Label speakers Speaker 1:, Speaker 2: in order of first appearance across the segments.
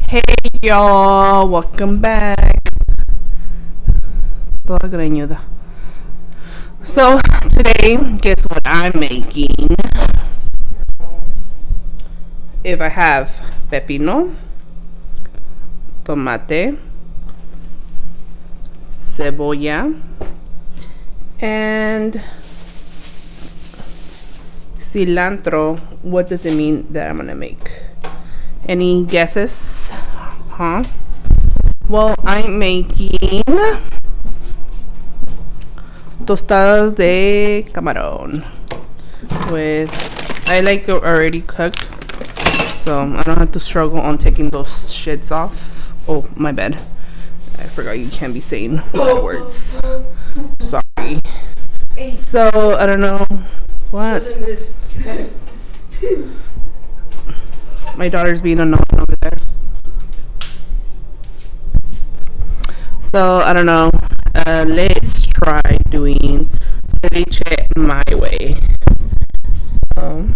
Speaker 1: Hey y'all, welcome back. Toda greñuda. So today, guess what I'm making? If I have pepino, tomate, cebolla, and cilantro, what does it mean that I'm gonna make? Any guesses? Huh? Well, I'm making tostadas de camarón with, I like it already cooked, so I don't have to struggle on taking those shits off. Oh, my bad. I forgot you can't be saying bad words. Sorry. So, I don't know. What? My daughter's being annoying over there. So, I don't know. Let's try doing ceviche my way. So,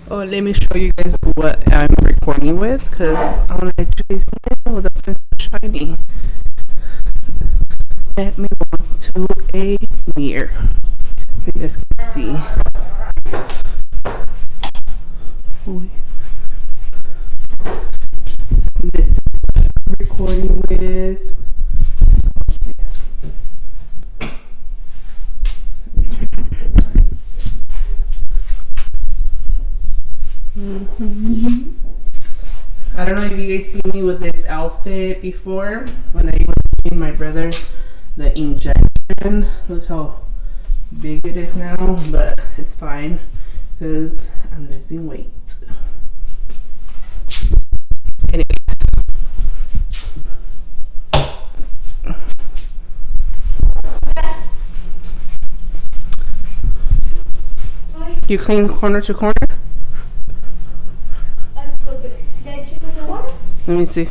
Speaker 1: oh, let me show you guys what I'm recording with, because I want to let you guys know that's so shiny. Let me walk to a mirror so you guys can see. This is recording with. I don't know if you guys see me with this outfit before when I was giving my brother the injection. Look how big it is now, but it's fine because I'm losing weight. Anyways, you clean corner to corner? Let me see.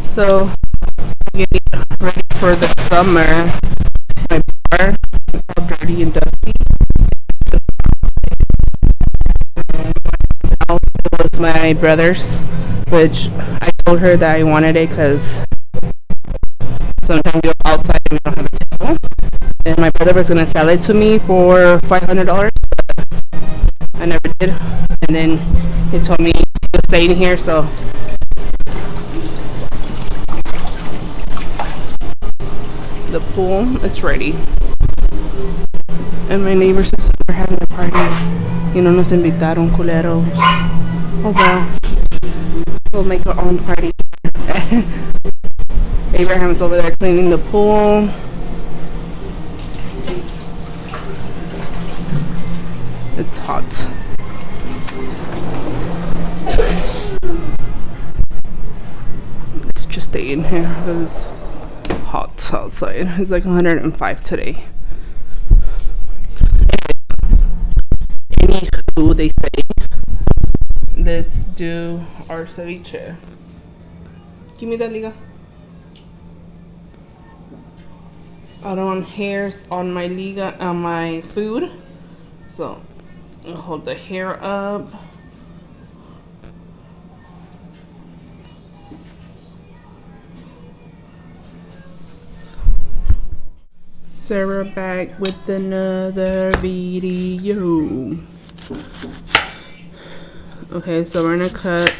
Speaker 1: So, getting ready for the summer. My bar is all dirty and dusty. House was my brother's, which I told her that I wanted it because sometimes we go outside and we don't have a table. And my brother was gonna sell it to me for $500, but I never did. And then he told me he was staying here, so the pool, it's ready. And my neighbors are having a party. You know, nos invitaron, culeros. Oh well, we'll make our own party. Abraham's over there cleaning the pool. It's hot. Let's just stay in here because it's hot outside. It's like 105 today. Anywho, they say, let's do our ceviche. Give me that, liga. I don't want hairs on my liga, on my food, so I'll hold the hair up. Sarah back with another video. Okay, so we're gonna cut.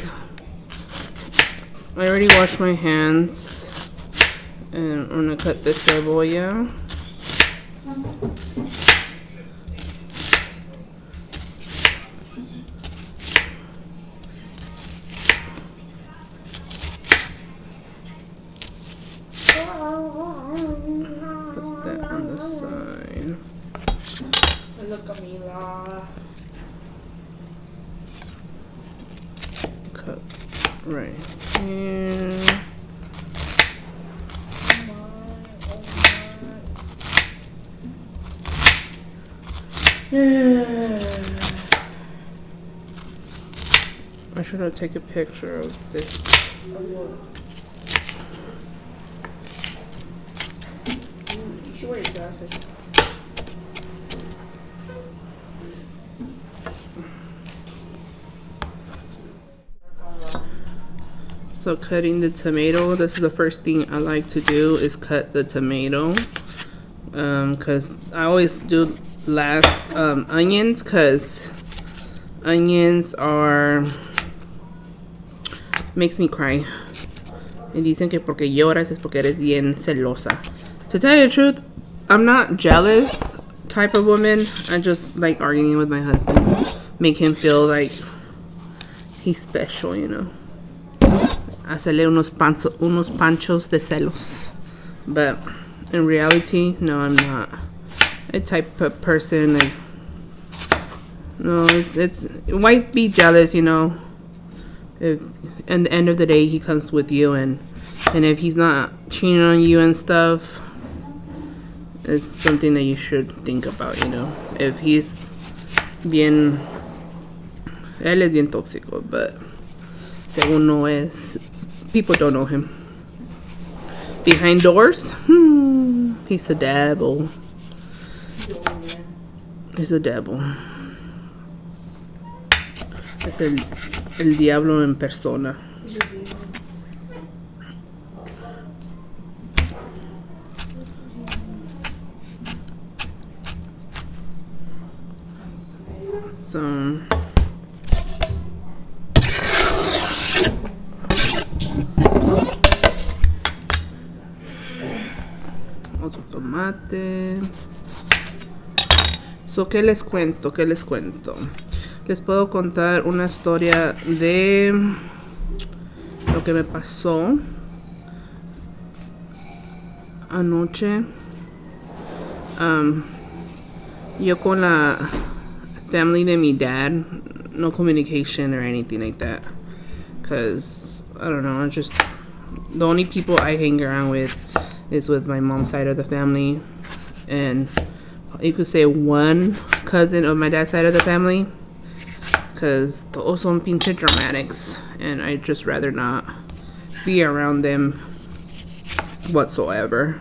Speaker 1: I already washed my hands, and I'm gonna cut the cebolla. Cut right here. I should have taken a picture of this. You should wear your glasses. So cutting the tomato, this is the first thing I like to do is cut the tomato. Because I always do last onions, because onions are makes me cry. Y dicen que porque lloras es porque eres bien celosa. To tell you the truth, I'm not jealous type of woman. I just like arguing with my husband, make him feel like he's special, you know. Hacerle unos panchos de celos. But in reality, no, I'm not a type of person. Like, no, it might be jealous, you know. If at the end of the day he comes with you, and if he's not cheating on you and stuff, it's something that you should think about, you know. If he's él es bien tóxico, but según no es, people don't know him. Behind doors, he's a devil. He's a devil. Es el diablo en persona. So otro tomate. So, ¿qué les cuento? Les puedo contar una historia de lo que me pasó anoche. Yo con la family de mi dad, no communication or anything like that, because I don't know, it's just the only people I hang around with is with my mom's side of the family, and you could say one cousin of my dad's side of the family, because todos son pinche dramatics, and I just rather not be around them whatsoever.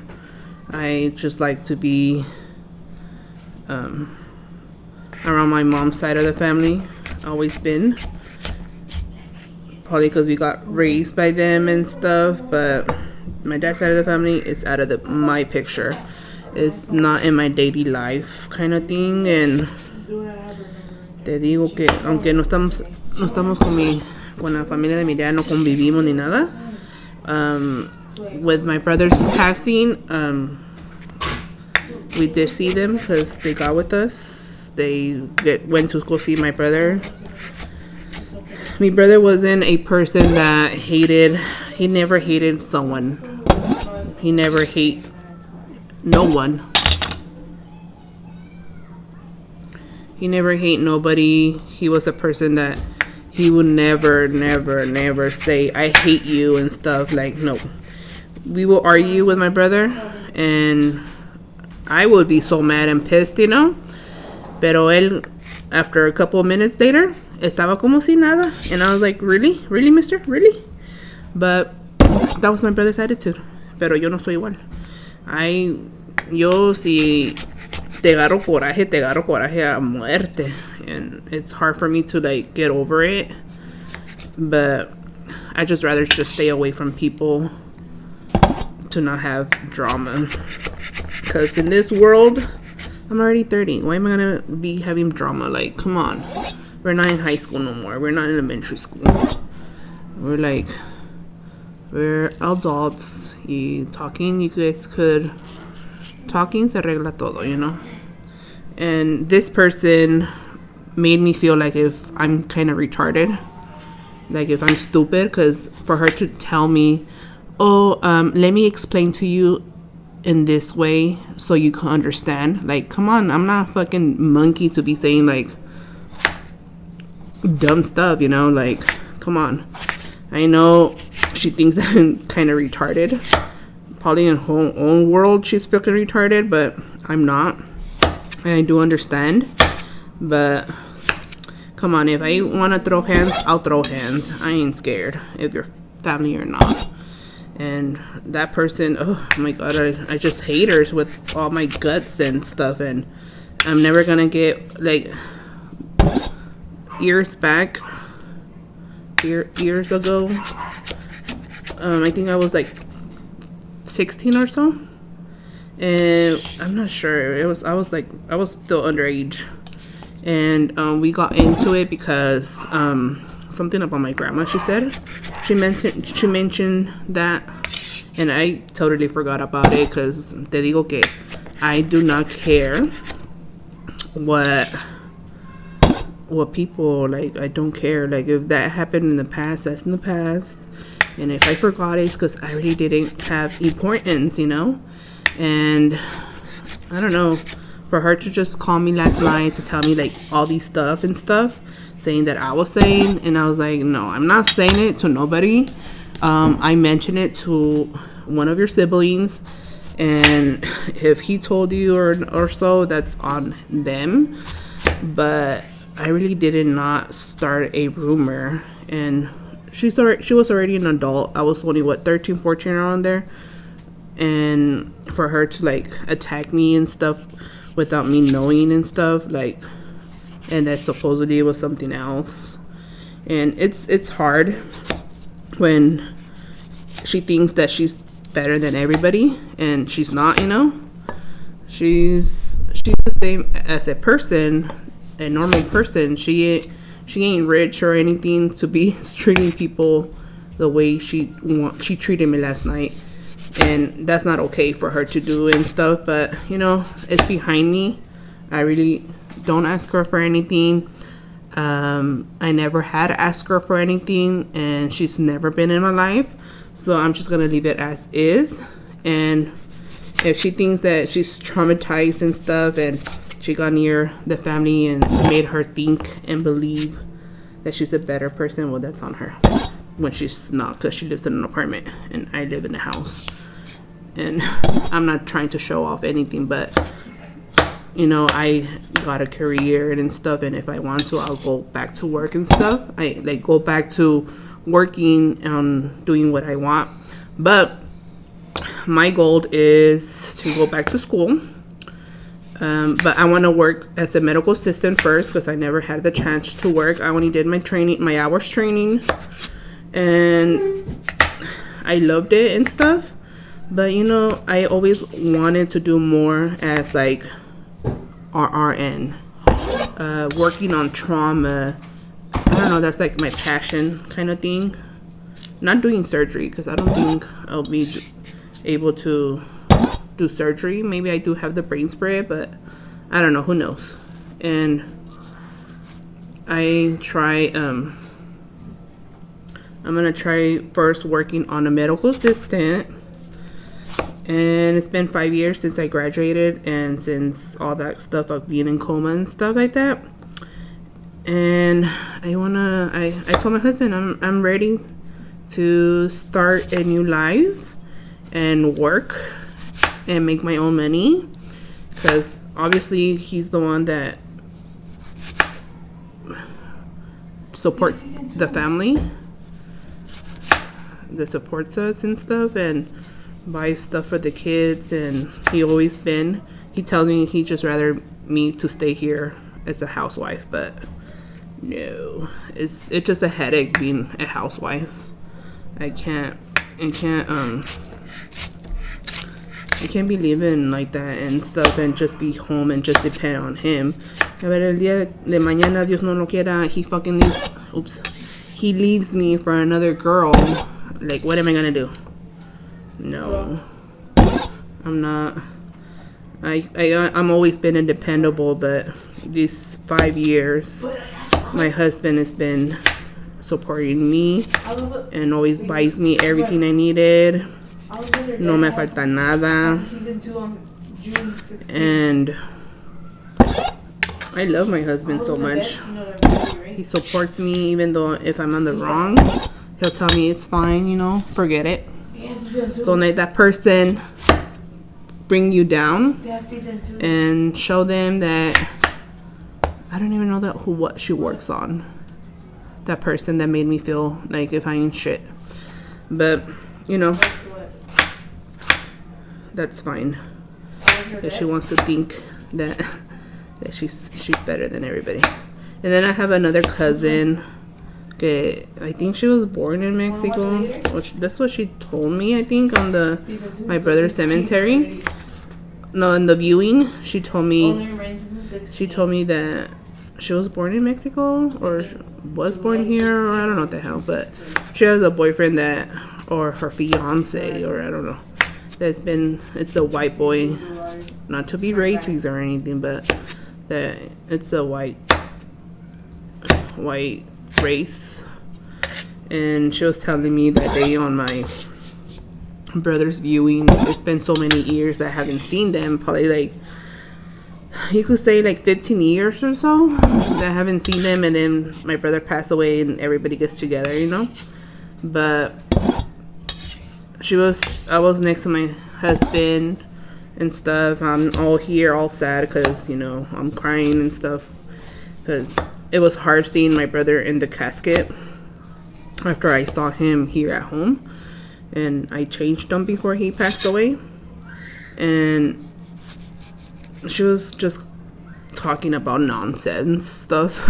Speaker 1: I just like to be around my mom's side of the family. Always been, probably because we got raised by them and stuff, but my dad's side of the family is out of my picture. It's not in my daily life kind of thing. And te digo que aunque no estamos con la familia de mi dad, no convivimos ni nada. With my brother's passing, we did see them because they got with us. They went to go see my brother. My brother wasn't a person that he never hated someone. He never hate no one. He never hate nobody. He was a person that he would never say, I hate you and stuff. Like, no. We will argue with my brother, and I would be so mad and pissed, you know. Pero él, after a couple of minutes later, estaba como si nada. And I was like, really? Really, mister? Really? But that was my brother's attitude. Pero yo no soy igual. Yo si te agarro coraje a muerte. And it's hard for me to like get over it. But I just rather just stay away from people to not have drama. Because in this world, I'm already 30. Why am I gonna be having drama? Like, come on. We're not in high school no more. We're not in elementary school. We're adults. Talking se arregla todo, you know? And this person made me feel like if I'm kind of retarded. Like if I'm stupid. Because for her to tell me, oh, let me explain to you in this way so you can understand. Like, come on, I'm not a fucking monkey to be saying like dumb stuff, you know. Like, come on. I know she thinks that I'm kind of retarded. Probably in her own world she's fucking retarded, but I'm not. And I do understand. But come on, if I want to throw hands, I'll throw hands. I ain't scared if you're family or not. And that person, oh my god, I just hate her with all my guts and stuff. And I'm never gonna get, like, years ago, I think I was like 16 or so, and I'm not sure. I was still underage, and we got into it because something about my grandma. She mentioned that, and I totally forgot about it because te digo que I do not care what people like. I don't care. Like, if that happened in the past, that's in the past. And if I forgot, it's because I really didn't have importance, you know? And I don't know, for her to just call me last night to tell me like all these stuff, saying that I was saying, and I was like, no, I'm not saying it to nobody. I mentioned it to one of your siblings, and if he told you or so, that's on them. But I really did not start a rumor, and she was already an adult. I was only 13, 14 around there, and for her to like attack me and stuff without me knowing and stuff, like, and that supposedly it was something else. And it's hard when she thinks that she's better than everybody, and she's not, you know. She's the same as a person, a normal person. She ain't rich or anything to be treating people the way she treated me last night, and that's not okay for her to do and stuff. But you know, it's behind me. I really don't ask her for anything. I never had to ask her for anything, and she's never been in my life, so I'm just gonna leave it as is. And if she thinks that she's traumatized and stuff, and she got near the family and made her think and believe that she's a better person, well, that's on her. When she's not, because she lives in an apartment and I live in a house. And I'm not trying to show off anything, but you know, I got a career and stuff, and if I want to, I'll go back to work and stuff. I like go back to working and doing what I want. But my goal is to go back to school. But I want to work as a medical assistant first, because I never had the chance to work. I only did my hours training, and I loved it and stuff. But you know, I always wanted to do more as like RN, working on trauma. I don't know, that's like my passion kind of thing. Not doing surgery, because I don't think I'll be able to do surgery. Maybe I do have the brains for it, but I don't know, who knows. And I'm gonna try first working on a medical assistant. And it's been 5 years since I graduated, and since all that stuff of being in coma and stuff like that. And I told my husband I'm ready to start a new life and work and make my own money, because obviously he's the one that supports the family, that supports us and stuff, and buys stuff for the kids. And he tells me he'd just rather me to stay here as a housewife, but no, it's just a headache being a housewife. I can't be living like that and stuff, and just be home and just depend on him. A ver, el día de mañana, Dios no lo quiera, he leaves me for another girl. Like, what am I gonna do? No, I'm not. I'm always been independable, but these 5 years, my husband has been supporting me and always buys me everything I needed. No me falta nada. And I love my husband so much. He supports me, even though if I'm on the wrong, he'll tell me it's fine, you know, forget it. Don't let that person bring you down, and show them that I don't even know what she works on. That person that made me feel like if I ain't shit. But you know, that's fine. If she wants to think that she's better than everybody. And then I have another cousin, que I think she was born in Mexico, which that's what she told me, I think, on the my brother's cemetery. No, in the viewing, she told me that she was born in Mexico or was born here, or I don't know what the hell, but she has a boyfriend that, or her fiance, or I don't know, it's a white boy, not to be racist or anything, but that it's a white race. And she was telling me that day on my brother's viewing, it's been so many years that I haven't seen them, probably like, you could say like 15 years or so that I haven't seen them, and then my brother passed away and everybody gets together, you know. But I was next to my husband and stuff. I'm all here, all sad, because, you know, I'm crying and stuff, because it was hard seeing my brother in the casket after I saw him here at home, and I changed him before he passed away. And she was just talking about nonsense stuff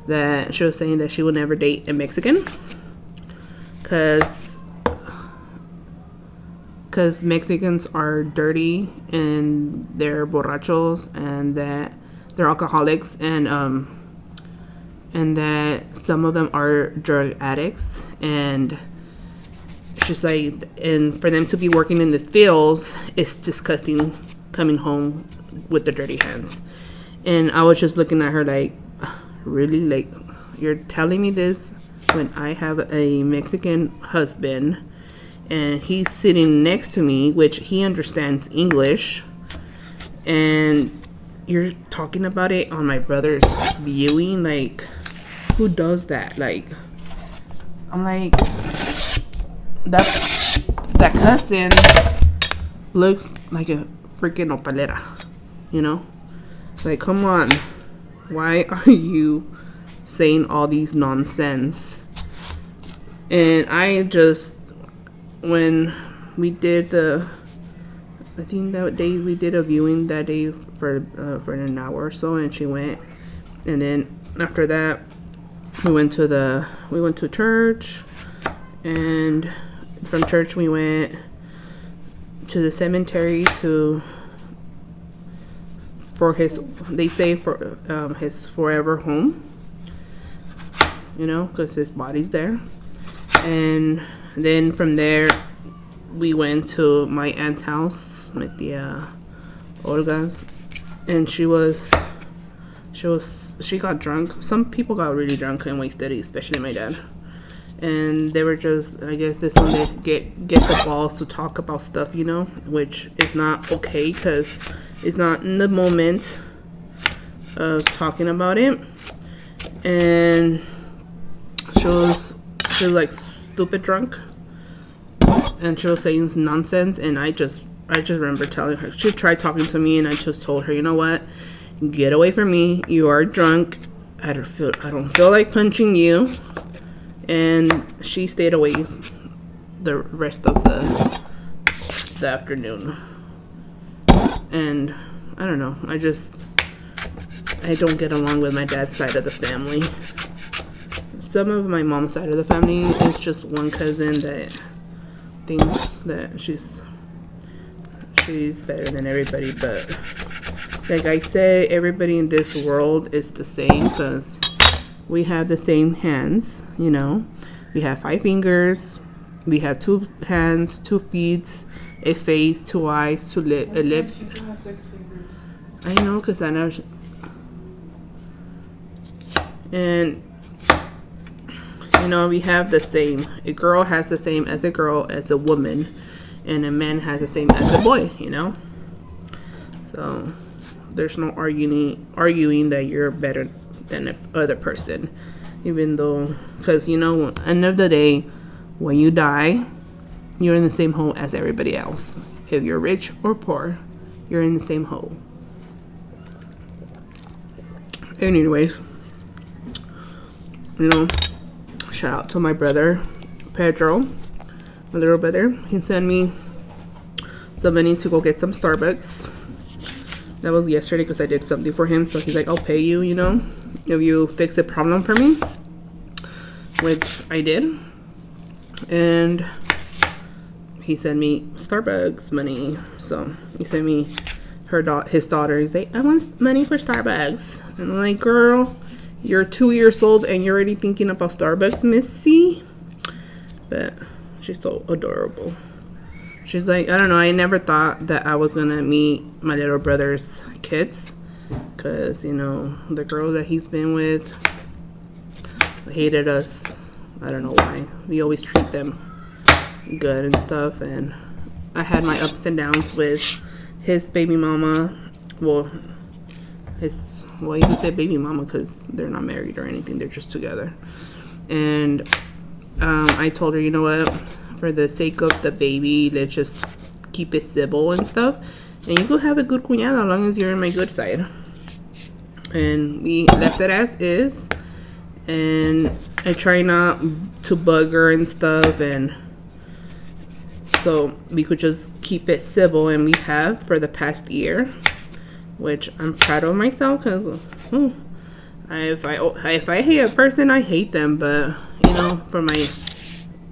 Speaker 1: that she was saying that she would never date a Mexican because Mexicans are dirty and they're borrachos and that they're alcoholics, and that some of them are drug addicts, and she's like, and for them to be working in the fields, it's disgusting coming home with the dirty hands. And I was just looking at her like, really? Like, you're telling me this when I have a Mexican husband and he's sitting next to me, which he understands English, and you're talking about it on my brother's viewing? Like, who does that? Like, I'm like, that cousin looks like a freaking opalera, you know? Like, come on, why are you saying all these nonsense? And I just, when we did I think that day we did a viewing that day for an hour or so, and she went, and then after that we went to church, and from church we went to the cemetery for his forever home, you know, because his body's there. And then from there we went to my aunt's house, my tia Olga's, and she got drunk. Some people got really drunk and wasted, especially my dad. And they were just, I guess this one they get the balls to talk about stuff, you know, which is not okay because it's not in the moment of talking about it. And she was like stupid drunk, and she was saying nonsense. And I just remember telling her, she tried talking to me, and I just told her, you know what, get away from me, you are drunk, I don't feel like punching you. And she stayed away the rest of the afternoon. And I don't know, I don't get along with my dad's side of the family. Some of my mom's side of the family is just one cousin that thinks that she's better than everybody, but like I said, everybody in this world is the same because we have the same hands, you know. We have 5 fingers, we have 2 hands, 2 feet, a face, 2 eyes, 2 lips.
Speaker 2: You have 6 fingers.
Speaker 1: I know, because I never. And you know, we have the same. A girl has the same as a girl as a woman, and a man has the same as a boy, you know. So there's no arguing that you're better than the other person, even though, because you know, at the end of the day, when you die, you're in the same hole as everybody else. If you're rich or poor, you're in the same hole. Anyways, you know, shout out to my brother Pedro, my little brother. He sent me some money to go get some Starbucks. That was yesterday because I did something for him. So he's like, I'll pay you, you know, if you fix a problem for me. which I did. And he sent me Starbucks money. So he sent me his daughter. He's like, I want money for Starbucks. And I'm like, girl, you're 2 years old and you're already thinking about Starbucks, Missy. But she's so adorable. She's like, I don't know, I never thought that I was gonna meet my little brother's kids, because, you know, the girls that he's been with hated us. I don't know why. We always treat them good and stuff. And I had my ups and downs with his baby mama. Well, you can say baby mama because they're not married or anything. They're just together. And I told her, you know what? For the sake of the baby, let's just keep it civil and stuff. And you go have a good cuñada as long as you're in my good side. And we left it as is. And I try not to bug her and stuff. And so we could just keep it civil. And we have for the past year. Which I'm proud of myself. Because if I hate a person, I hate them. But, you know, for my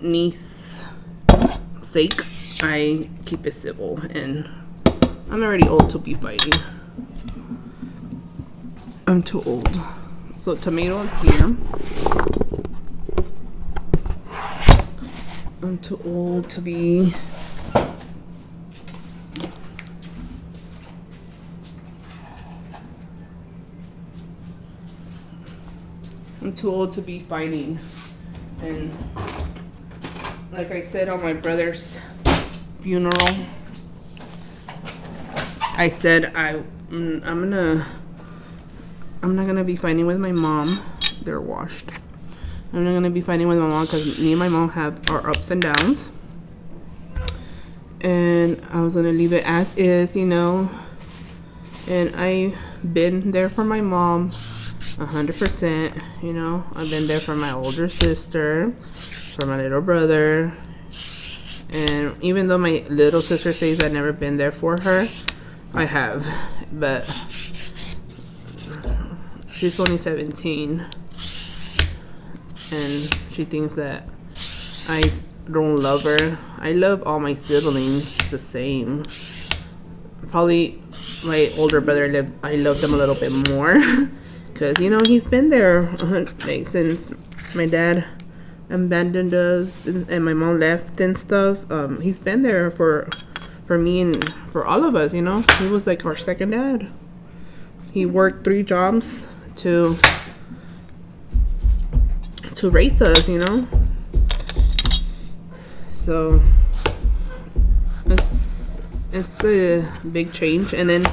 Speaker 1: niece sake, I keep it civil, and I'm already old to be fighting. I'm too old. So tomato is here. I'm too old to be fighting. And like I said on my brother's funeral, I said I'm not gonna be fighting with my mom. They're washed. I'm not gonna be fighting with my mom because me and my mom have our ups and downs. And I was gonna leave it as is, you know. And I've been there for my mom 100%, you know. I've been there for my older sister, for my little brother. And even though my little sister says I've never been there for her, I have. But she's only 17, and she thinks that I don't love her. I love all my siblings the same. Probably my older brother, I love them a little bit more. Because, you know, he's been there like since my dad abandoned us and my mom left and stuff. He's been there for me and for all of us, you know. He was like our second dad. He worked 3 jobs to raise us, you know. So it's a big change. And then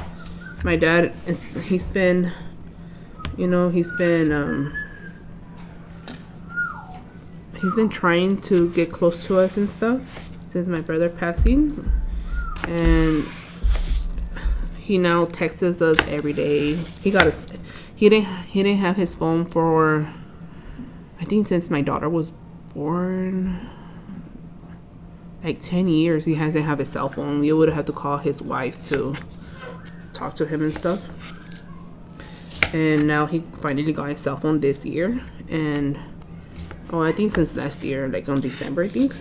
Speaker 1: my dad he's been trying to get close to us and stuff since my brother passing. And he now texts us every day. He didn't have his phone for, I think, since my daughter was born, like 10 years. He hasn't had his cell phone. We would have to call his wife to talk to him and stuff. And now he finally got his cell phone this year. And I think since last year, like on December, I think.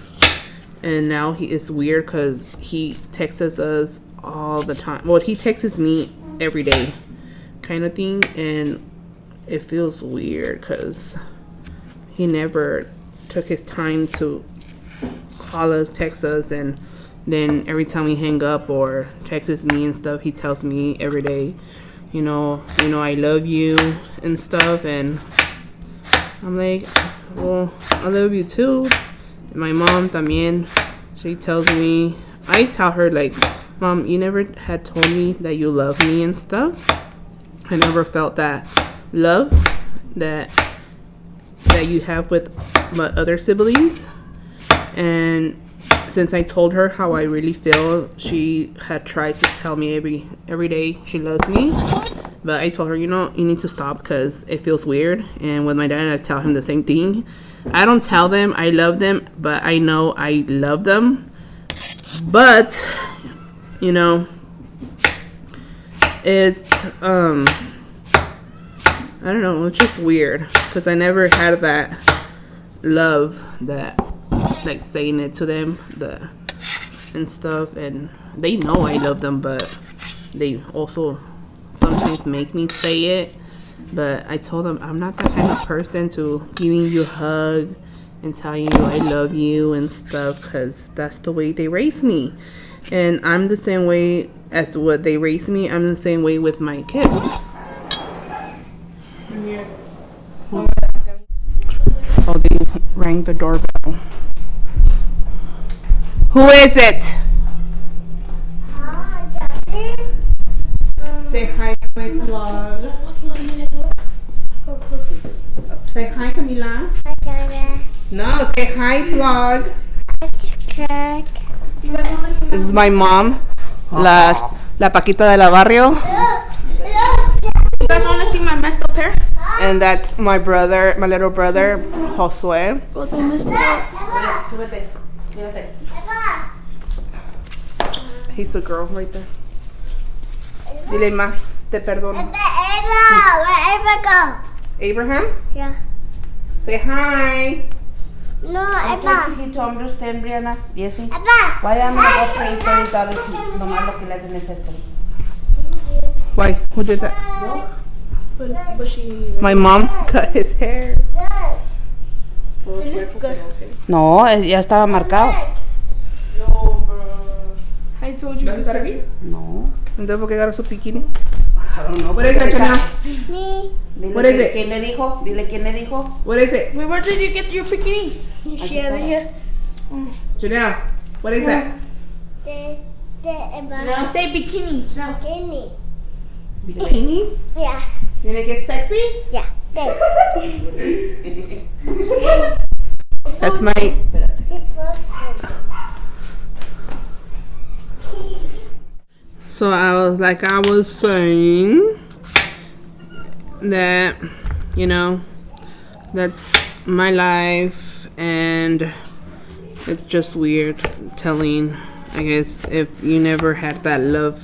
Speaker 1: And now it's weird because he texts us all the time. Well, he texts me every day kind of thing. And it feels weird because he never took his time to call us, text us. And then every time we hang up or texts me and stuff, he tells me every day, you know, I love you and stuff. And I'm like, well, I love you too. And my mom también, she tells me, I tell her like, Mom, you never had told me that you love me and stuff. I never felt that love that you have with my other siblings. And since I told her how I really feel, she had tried to tell me every day she loves me. But I told her, you know, you need to stop because it feels weird. And with my dad, I tell him the same thing. I don't tell them I love them, but I know I love them. But, you know, it's, I don't know, it's just weird. Because I never had that love that, like saying it to them, and stuff, and they know I love them, but they also sometimes make me say it. But I told them I'm not that kind of person to giving you a hug and telling you I love you and stuff, because that's the way they raised me, and I'm the same way as to what they raised me. I'm the same way with my kids.
Speaker 2: Yeah.
Speaker 1: Oh, they rang the doorbell. Who is it? Say hi to my vlog. Say hi, Camila. No, say hi, vlog. This is my mom, la Paquita de la Barrio.
Speaker 2: You guys want to see my messed up hair?
Speaker 1: And that's my brother, my little brother, Josue.
Speaker 2: Go to messed up.
Speaker 1: Súbete, quédate. He's a girl right there. Dile, ma, te perdono. Abraham?
Speaker 3: Yeah.
Speaker 1: Say hi.
Speaker 3: No, Eva.
Speaker 4: Chiquito hombre usted, Brianna, Jessy.
Speaker 3: Eva.
Speaker 4: Vayan a $20 y nomás lo que le hacen es esto.
Speaker 1: Why? Who did that?
Speaker 2: But she.
Speaker 1: My mom cut his hair.
Speaker 2: It looks good.
Speaker 4: No, ya estaba marcado.
Speaker 2: I told you.
Speaker 1: ¿Dónde está aquí?
Speaker 4: No.
Speaker 1: Entonces, ¿por qué agarró su bikini?
Speaker 4: I don't know.
Speaker 1: What is it, Chanel?
Speaker 3: Me.
Speaker 4: Dile
Speaker 1: What is it?
Speaker 4: ¿Quién le dijo? Dile quién le dijo.
Speaker 1: What is it?
Speaker 2: Wait, where did you get your bikini? She had it here.
Speaker 1: Chanel, what is that?
Speaker 3: The Eva.
Speaker 2: Say bikini.
Speaker 3: Bikini.
Speaker 1: Bikini?
Speaker 3: Yeah.
Speaker 1: You gonna get sexy?
Speaker 3: Yeah. There.
Speaker 1: That's my... So I was saying that, you know, that's my life, and it's just weird telling, I guess, if you never had that love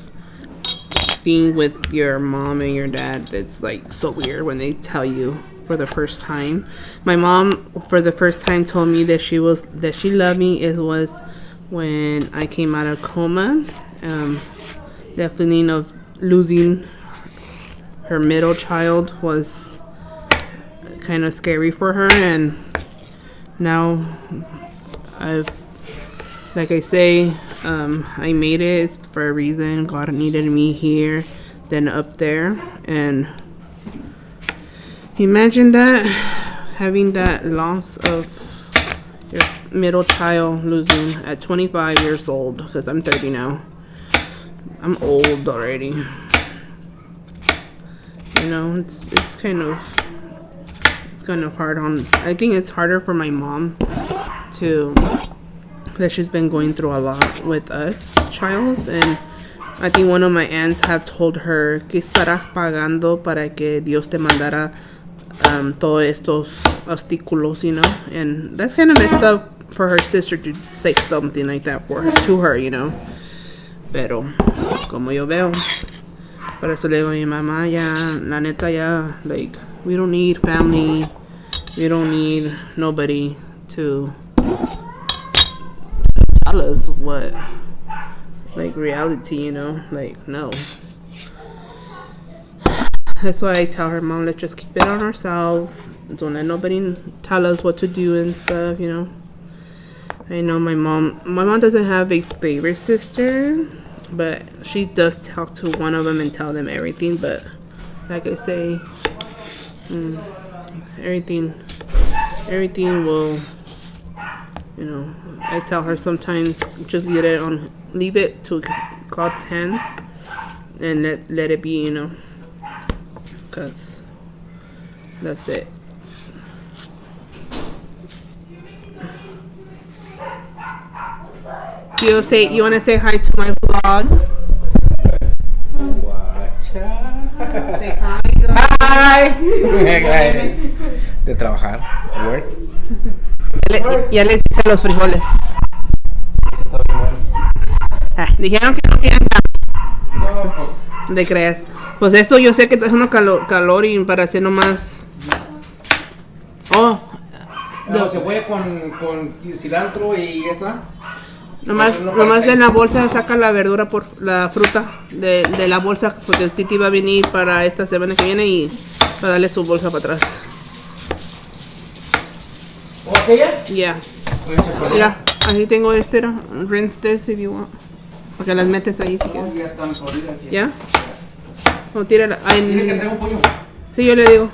Speaker 1: thing with your mom and your dad, that's like so weird when they tell you for the first time. My mom for the first time told me that she loved me. It was when I came out of coma. The feeling of losing her middle child was kind of scary for her, and now like I say, I made it for a reason. God needed me here than up there, and imagine that, having that loss of your middle child, losing at 25 years old, because I'm 30 now. I'm old already. You know, it's kind of hard on. I think it's harder for my mom that she's been going through a lot with us childs, and I think one of my aunts have told her que estarás pagando para que Dios te mandara todos estos obstáculos, you know, and that's kind of messed up for her sister to say something like that to her, you know. Pero como yo veo, por eso le digo a mi mamá, ya, la neta, ya, like, we don't need family, we don't need nobody to tell us what, like, reality, you know, like, no. That's why I tell her, Mom, let's just keep it on ourselves, don't let nobody tell us what to do and stuff, you know. I know my mom doesn't have a favorite sister, but she does talk to one of them and tell them everything. But like I say, everything will, you know, I tell her sometimes just leave it to God's hands and let it be, you know, because that's it. You want to say hi to my vlog? Say hi.
Speaker 5: Hi. De trabajar. Work.
Speaker 1: Ya les hice los frijoles.
Speaker 5: Está bien bueno.
Speaker 1: Dijeron que no tienen
Speaker 5: No, pues.
Speaker 1: de creas. Pues esto yo sé que está haciendo calor y para hacer nomás. Oh,
Speaker 5: No, cebolla con cilantro y esa.
Speaker 1: Nomás de la bolsa saca la verdura por la fruta de la bolsa, porque el Titi va a venir para esta semana que viene y va a darle su bolsa para atrás.
Speaker 5: ¿O aquella?
Speaker 1: Yeah. Mira, ahí tengo este, rinse this if you want. Porque las metes ahí si quieres.
Speaker 5: Ya están jodidas aquí.
Speaker 1: ¿Ya? O tírala.
Speaker 5: ¿Tiene que traer un pollo?
Speaker 1: Sí, yo le digo.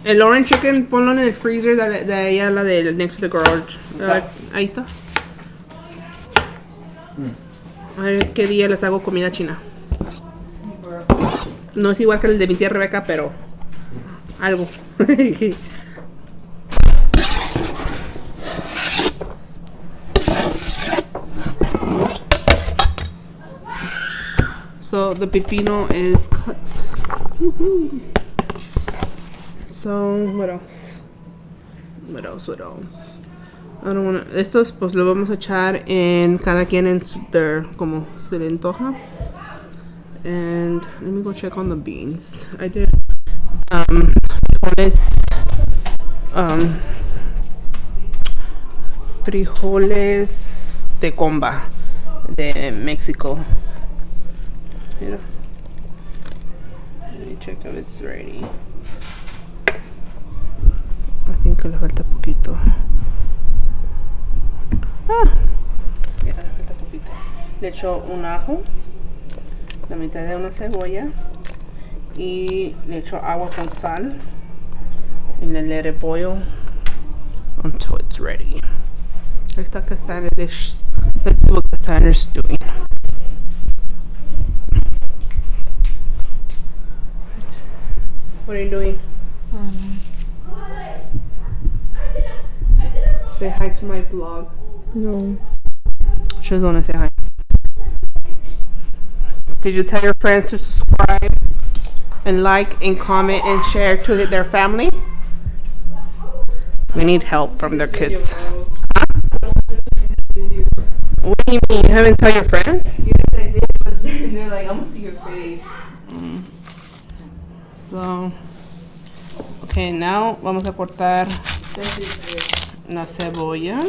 Speaker 1: El orange chicken, ponlo en el freezer de allá, la del next to the garage. Ahí está. A ver qué día les hago comida china. No es igual que el de mi tía Rebeca, pero algo. So the pepino is cut. So what else? What else? I don't wanna. Estos pues lo vamos a echar en cada quien en como se le antoja. And let me go check on the beans. I did frijoles de comba de México. Mira. Let me check if it's ready. I think le falta poquito. Ya, le falta poquito. Le echo un ajo, la mitad de una cebolla y le echo agua con sal y le let it boil until it's ready. Ahí está Cassandra. Let's see what Cassandra's doing. What are you doing? Say hi to my vlog.
Speaker 2: No.
Speaker 1: She doesn't want to say hi. Did you tell your friends to subscribe and like and comment and share to their family? We need help from their kids. Huh? What do you mean? You haven't told your friends?
Speaker 2: Yes, I did, but then they're like, I'm gonna see your face.
Speaker 1: So, okay, now vamos a cortar la cebolla.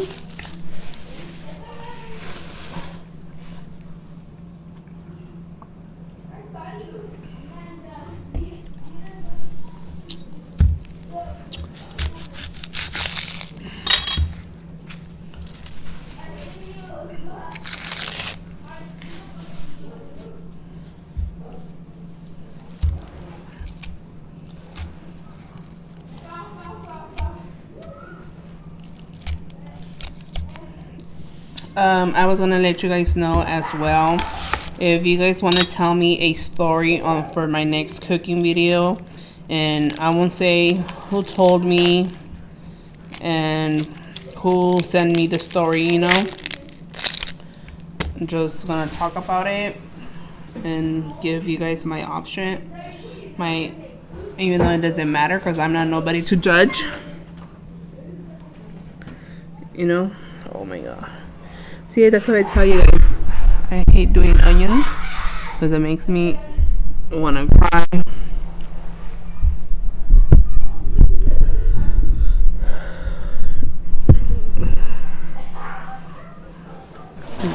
Speaker 1: I was gonna let you guys know as well, if you guys want to tell me a story for my next cooking video, and I won't say who told me and who sent me the story, you know. I'm just gonna talk about it and give you guys my option, even though it doesn't matter because I'm not nobody to judge, you know. Oh my god. See, that's what I tell you guys. I hate doing onions because it makes me want to cry.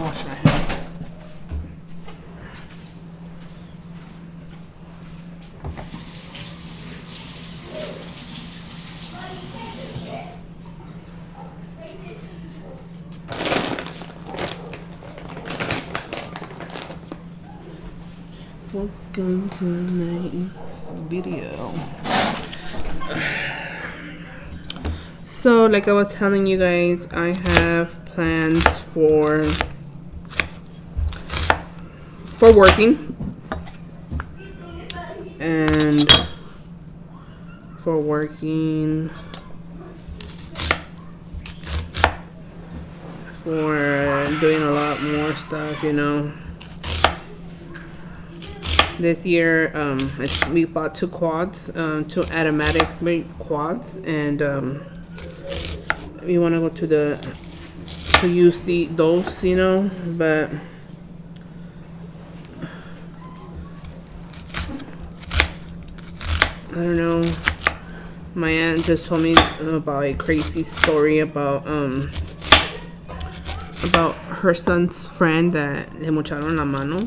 Speaker 1: Wash my hands. Welcome to tonight's video. So, like I was telling you guys, I have plans for working and for doing a lot more stuff, you know. This year, we bought two quads, two automatic quads, and we want to go to use those, you know. But don't know. My aunt just told me about a crazy story about her son's friend that le mocharon la mano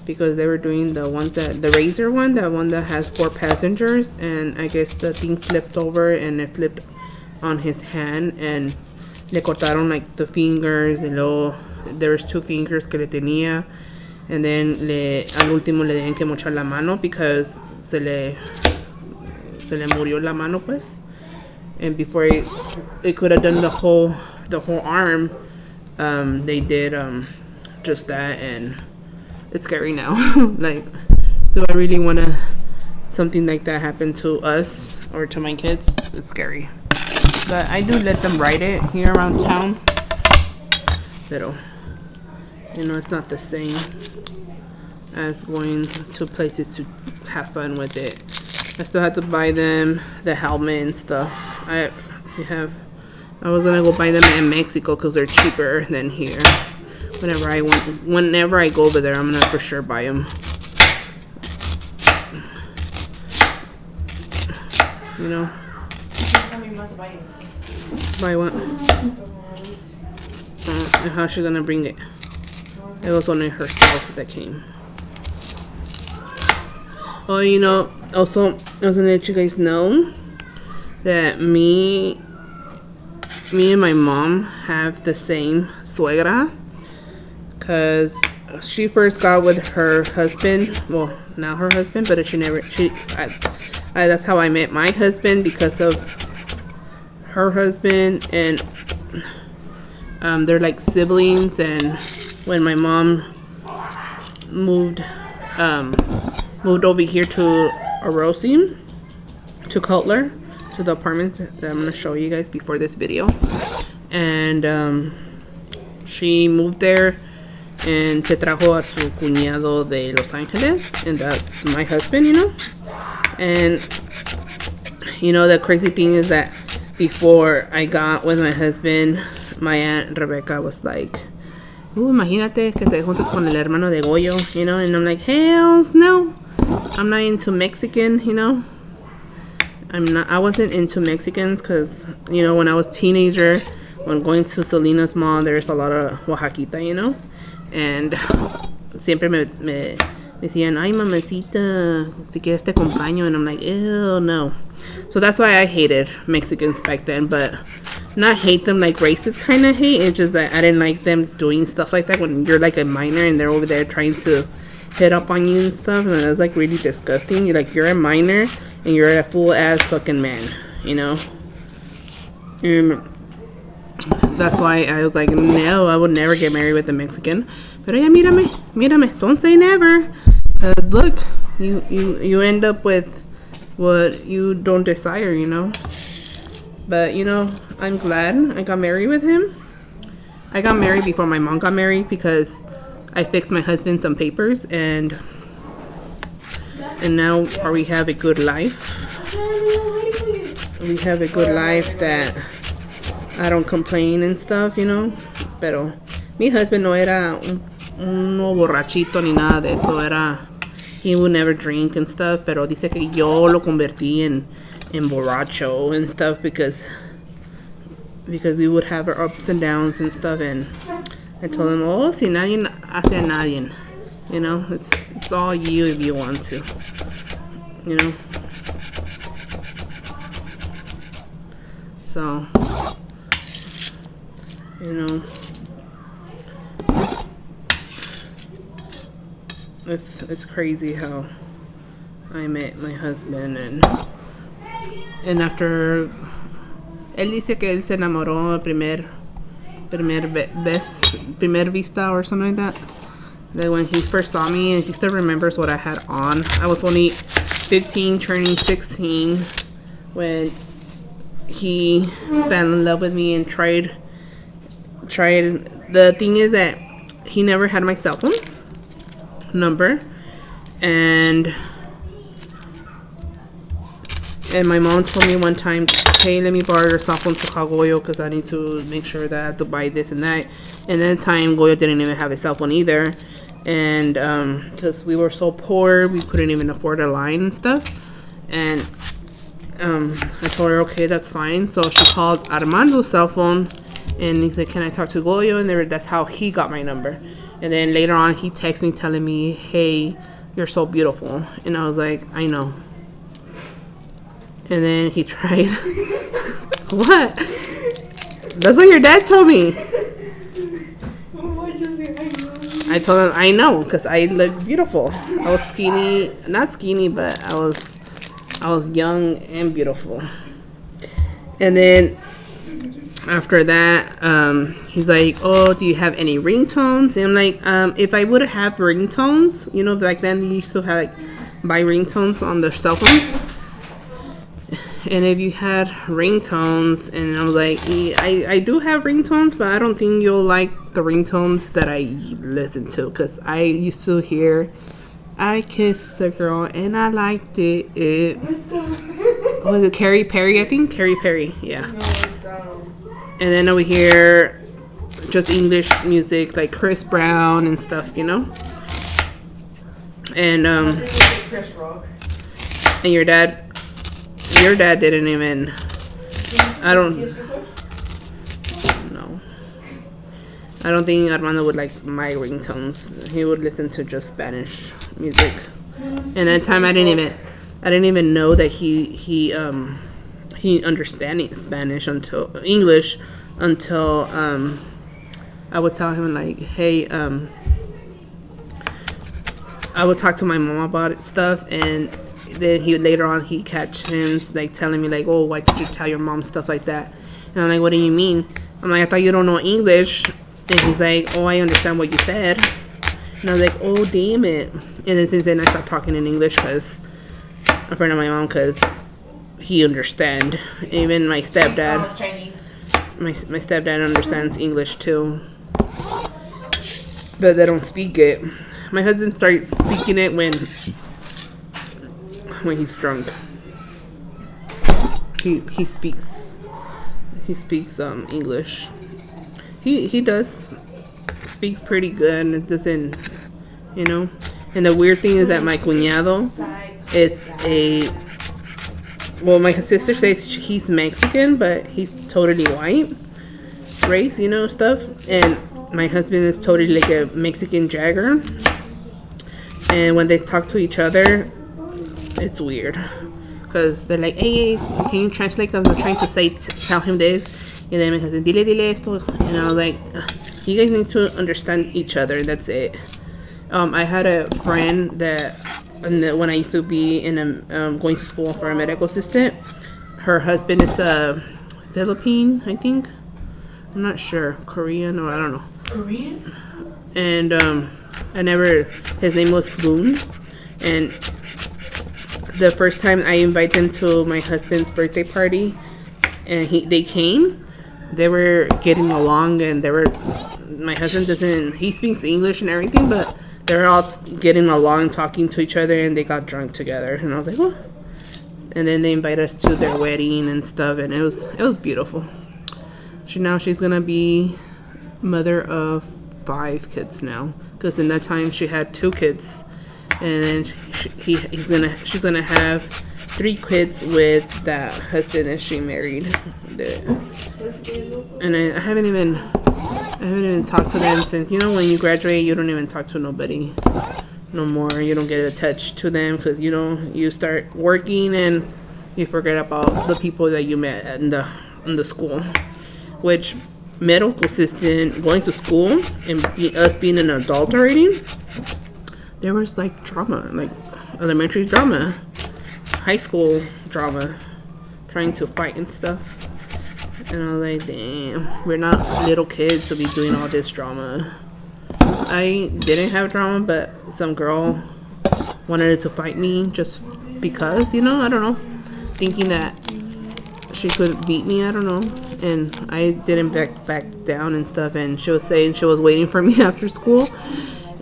Speaker 1: because they were doing the razor one, the one that has 4 passengers, and I guess the thing flipped over and it flipped on his hand and le cortaron like the fingers, and luego there was 2 fingers que le tenía, and then al último le tenían que mochar la mano because se le murió la mano pues, and before it could have done the whole arm, they did just that, and it's scary now. Like, do I really want to something like that happen to us or to my kids? It's scary, but I do let them ride it here around town, pero you know, it's not the same as going to places to have fun with it. I still have to buy them the helmet and stuff. I was gonna go buy them in Mexico because they're cheaper than here. Whenever I go over there, I'm gonna for sure buy them. You know. Buy what? How's she gonna bring it? It was only herself that came. Oh, you know, also, I was gonna let you guys know that me and my mom have the same suegra, because she first got with her husband, well, now her husband, but that's how I met my husband, because of her husband, and they're like siblings. And when my mom moved over here to Orosi, to Cutler, to the apartments that I'm going to show you guys before this video, and she moved there and se trajo a su cuñado de Los Angeles, and that's my husband, you know. And you know, the crazy thing is that before I got with my husband, my aunt Rebecca was like, imagínate que te juntes con el hermano de Goyo, you know. And I'm like, hells no, I'm not into Mexican, you know. I wasn't into Mexicans because, you know, when I was a teenager, when going to Salinas Mall, there's a lot of Oaxaquita, you know. And siempre me decían, ay, mamacita, si quieres te acompaño. And I'm like, ew, no. So that's why I hated Mexicans back then. But not hate them like racist kind of hate. It's just that I didn't like them doing stuff like that when you're like a minor and they're over there trying to hit up on you and stuff. And it's like really disgusting. You're a minor and you're a full ass fucking man, you know. And that's why I was like, no, I would never get married with a Mexican. Pero ya mírame, don't say never. Cause look, you end up with what you don't desire, you know. But you know, I'm glad I got married with him. I got married before my mom got married because I fixed my husband some papers, and now we have a good life. We have a good life that I don't complain and stuff, you know. Pero mi husband no era uno borrachito ni nada de eso. He would never drink and stuff. Pero dice que yo lo convertí en borracho and stuff because we would have our ups and downs and stuff. And I told him, oh, si nadie hace a nadie, you know. It's all you if you want to, you know. So, you know, it's crazy how I met my husband, and after él dice que él se enamoró primer vista or something like that. That when he first saw me, and he still remembers what I had on. I was only 15, turning 16 when he fell in love with me and tried. The thing is that he never had my cell phone number, and my mom told me one time, hey, let me borrow your cell phone to call Goyo because I need to make sure that I have to buy this and that. And at the time, Goyo didn't even have a cell phone either, and because we were so poor, we couldn't even afford a line and stuff. And I told her, okay, that's fine. So she called Armando's cell phone, and he said, can I talk to Goyo? And that's how he got my number. And then later on, he texted me telling me, hey, you're so beautiful. And I was like, I know. And then he tried. What? That's what your dad told me. I told him I know because I look beautiful. I was skinny, not skinny, but I was young and beautiful. And then after that, he's like, oh, do you have any ringtones? And I'm like, if I would have ringtones, you know, back then you used to have like buy ringtones on the cell phones. And if you had ringtones, and I was like, I do have ringtones, but I don't think you'll like the ringtones that I listen to, because I used to hear, I kissed a girl and I liked it. Was it Carrie Perry? I think Carrie Perry, yeah. And then over here, just English music like Chris Brown and stuff, you know. And and your dad didn't even. I don't know. I don't think Armando would like my ringtones. He would listen to just Spanish music. And that time I didn't even know that he understanding Spanish until English until I would tell him like, hey, I would talk to my mom about stuff, and then later on he catch him like telling me like, oh, why did you tell your mom stuff like that? And I'm like, what do you mean? I'm like, I thought you don't know English. And he's like, oh, I understand what you said. And I was like, oh, damn it. And then since then I stopped talking in English because I'm a friend of my mom, because he understand. Even my stepdad. My stepdad understands English too, but they don't speak it. My husband starts speaking it when he's drunk. He speaks English. He does speaks pretty good, and it doesn't, you know. And the weird thing is that my cuñado is well, my sister says he's Mexican, but he's totally white race, you know, stuff. And my husband is totally like a Mexican Jagger. And when they talk to each other, it's weird, because they're like, hey, can you translate? Because I'm trying to tell him this, and then my husband, dile esto, and I was like, you guys need to understand each other. That's it. I had a friend that, when I used to be going to school for a medical assistant, her husband is a Philippine, I think. I'm not sure, Korean, or I don't know.
Speaker 4: Korean?
Speaker 1: And his name was Boone, and the first time I invited them to my husband's birthday party, and they came, they were getting along, and my husband he speaks English and everything, but they were all getting along, talking to each other, and they got drunk together, and I was like, oh. And then they invited us to their wedding and stuff, and it was beautiful. She's gonna be mother of 5 kids now, because in that time she had 2 kids, and then she's gonna have 3 kids with that husband that she married. And I haven't even talked to them since, you know, when you graduate, you don't even talk to nobody no more. You don't get attached to them, because you start working and you forget about the people that you met in the school. Which medical assistant, going to school and us being an adult already, there was like drama, like elementary drama, high school drama, trying to fight and stuff. And I was like, damn, we're not little kids to be doing all this drama. I didn't have drama, but some girl wanted to fight me just because, you know, I don't know, thinking that she could beat me, I don't know. And I didn't back down and stuff, and she was saying she was waiting for me after school,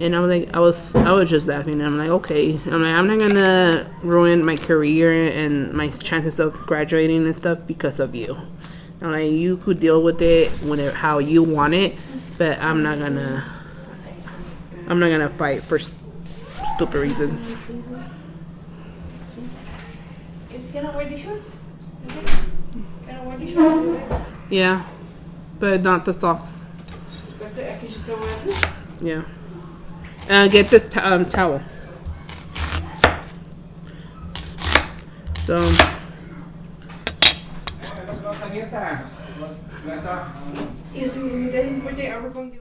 Speaker 1: and I was like, I was just laughing, and I'm like, okay, I'm not gonna ruin my career and my chances of graduating and stuff because of you. I'm like, you could deal with it how you want it, but I'm not gonna fight for stupid reasons.
Speaker 2: Is he gonna wear the shorts? Is he gonna wear the shorts?
Speaker 1: Yeah, but not the socks.
Speaker 2: But I can just go wear this.
Speaker 1: Yeah. Get this towel. So.
Speaker 5: Nieta.
Speaker 2: Yes, mi daddy's birthday, are we going to